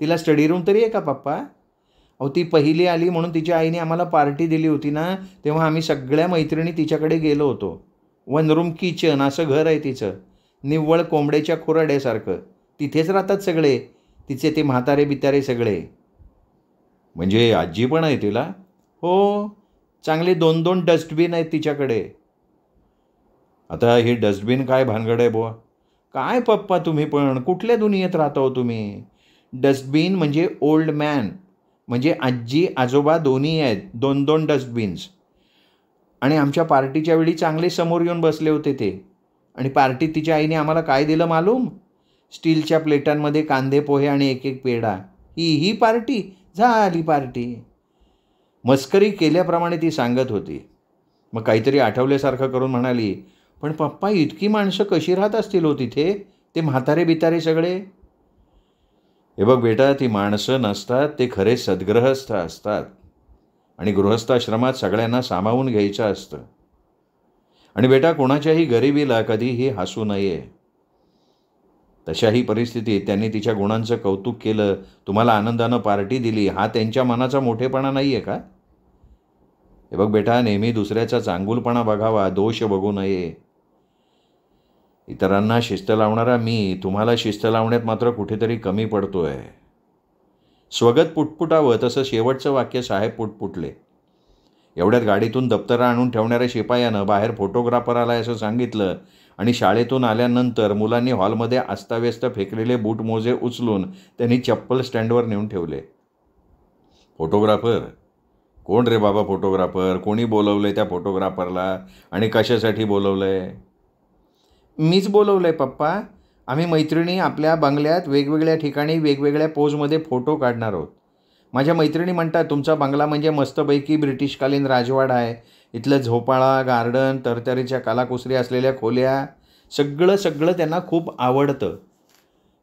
तिला स्टडी रूम तरी आहे का पप्पा? अहो, ती पहिली आली म्हणून तिच्या आईने आम्हाला पार्टी दिली होती ना, तेव्हा आम्ही सगळ्या मैत्रिणी तिच्याकडे गेलो होतो. 1 रूम किचन असं घर आहे तिचं. निव्वळ कोंबड्याच्या खुराड्यासारखं. तिथेच राहतात सगळे तिचे ते म्हातारे बितारे सगळे. म्हणजे आजी पण आहे तिला? हो, चांगले 2-2 डस्टबिन आहेत तिच्याकडे. आता ही डस्टबिन काय भानगड आहे बुवा? काय पप्पा तुम्ही पण कुठल्या दुनियेत राहता हो तुम्ही? डस्टबिन म्हणजे ओल्ड मॅन, म्हणजे आजी आजोबा दोन्ही आहेत, 2-2 डस्टबिन्स. आणि आमच्या पार्टीच्या वेळी चांगले समोर येऊन बसले होते ते. आणि पार्टीत तिच्या आईने आम्हाला काय दिलं मालूम? स्टीलच्या प्लेटांमध्ये कांदे पोहे आणि एक एक पेढा. ही पार्टी? झाली पार्टी. मस्करी केल्याप्रमाणे ती सांगत होती. मग काहीतरी आठवल्यासारखं करून म्हणाली, पण पप्पा इतकी माणसं कशी राहत असतील हो तिथे? ते म्हातारे बितारे सगळे? हे बघ बेटा, ती माणसं नसतात, ते खरे सद्गृहस्थ असतात. आणि गृहस्थाश्रमात सगळ्यांना सामावून घ्यायचं असतं. आणि बेटा, कोणाच्याही गरिबीला कधीही हसू नये. तशाही परिस्थितीत त्यांनी तिच्या गुणांचं कौतुक केलं, तुम्हाला आनंदानं पार्टी दिली, हा त्यांच्या मनाचा मोठेपणा नाही आहे का? हे बघ बेटा, नेहमी दुसऱ्याचा चांगुलपणा बघावा, दोष बघू नये. इतरांना शिस्त लावणारा मी तुम्हाला शिस्त लावण्यात मात्र कुठेतरी कमी पडतोय. स्वगत पुटपुटावं तसं शेवटचं वाक्य साहेब पुटपुटले. एवढ्यात गाडीतून दप्तरं आणून ठेवणाऱ्या शिपायानं बाहेर फोटोग्राफर आलाय असं सांगितलं आणि शाळेतून आल्यानंतर मुलांनी हॉलमध्ये अस्ताव्यस्त फेकलेले बूट मोजे उचलून त्यांनी चप्पल स्टँडवर नेऊन ठेवले. फोटोग्राफर? कोण रे बाबा फोटोग्राफर? कोणी बोलवलंय त्या फोटोग्राफरला आणि कशासाठी बोलवलंय? मीच बोलवलंय पप्पा. आम्ही मैत्रिणी आपल्या बंगल्यात वेगवेगळ्या ठिकाणी वेगवेगळ्या पोजमध्ये फोटो काढणार आहोत. माझ्या मैत्रिणी म्हणतात तुमचा बंगला म्हणजे मस्तपैकी ब्रिटिशकालीन राजवाडा आहे. इथलं झोपाळा, गार्डन, तरतरीच्या कलाकुसरी असलेल्या खोल्या, सगळं त्यांना खूप आवडतं.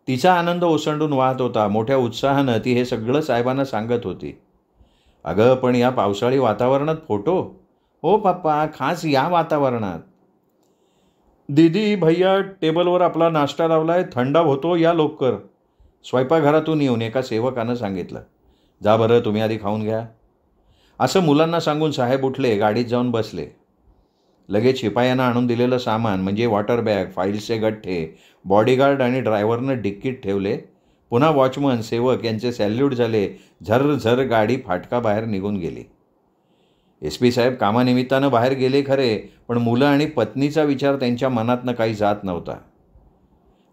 तिचा आनंद ओसंडून वाहत होता. मोठ्या उत्साहानं ती हे सगळं साहेबांना सांगत होती. अगं, पण या पावसाळी वातावरणात फोटो? हो पप्पा, खास या वातावरणात. दीदी भैया, टेबलवर आपला नाश्ता लावलाय, थंडा होतो, या लवकर. स्वयंपाकघरातून येऊन एका सेवकानं सांगितलं. जा बरं, तुम्ही आधी खाऊन घ्या. असं मुलांना सांगून साहेब उठले, गाडीत जाऊन बसले. लगेच शिपायांना आणून दिलेलं सामान म्हणजे वॉटर बॅग, फाईल्सचे गठ्ठे, बॉडीगार्ड आणि ड्रायव्हरनं डिक्कीत ठेवले. पुन्हा वॉचमन, सेवक यांचे सॅल्यूट झाले. झर गाडी फाटका बाहेर निघून गेली. SP साहेब कामानिमित्तानं बाहेर गेले खरे, पण मुलं आणि पत्नीचा विचार त्यांच्या मनातनं काही जात नव्हता.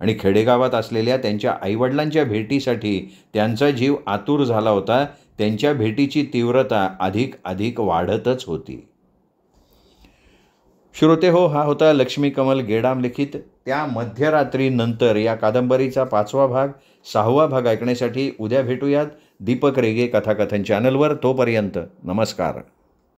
आणि खेडेगावात असलेल्या त्यांच्या आईवडिलांच्या भेटीसाठी त्यांचा जीव आतुर झाला होता. त्यांच्या भेटीची तीव्रता अधिक वाढतच होती. श्रोते हो, हा होता लक्ष्मीकमल गेडाम लिखित त्या मध्यरात्रीनंतर या कादंबरीचा 5वा भाग. 6वा भाग ऐकण्यासाठी उद्या भेटूयात दीपक रेगे कथाकथन चॅनलवर. तोपर्यंत नमस्कार.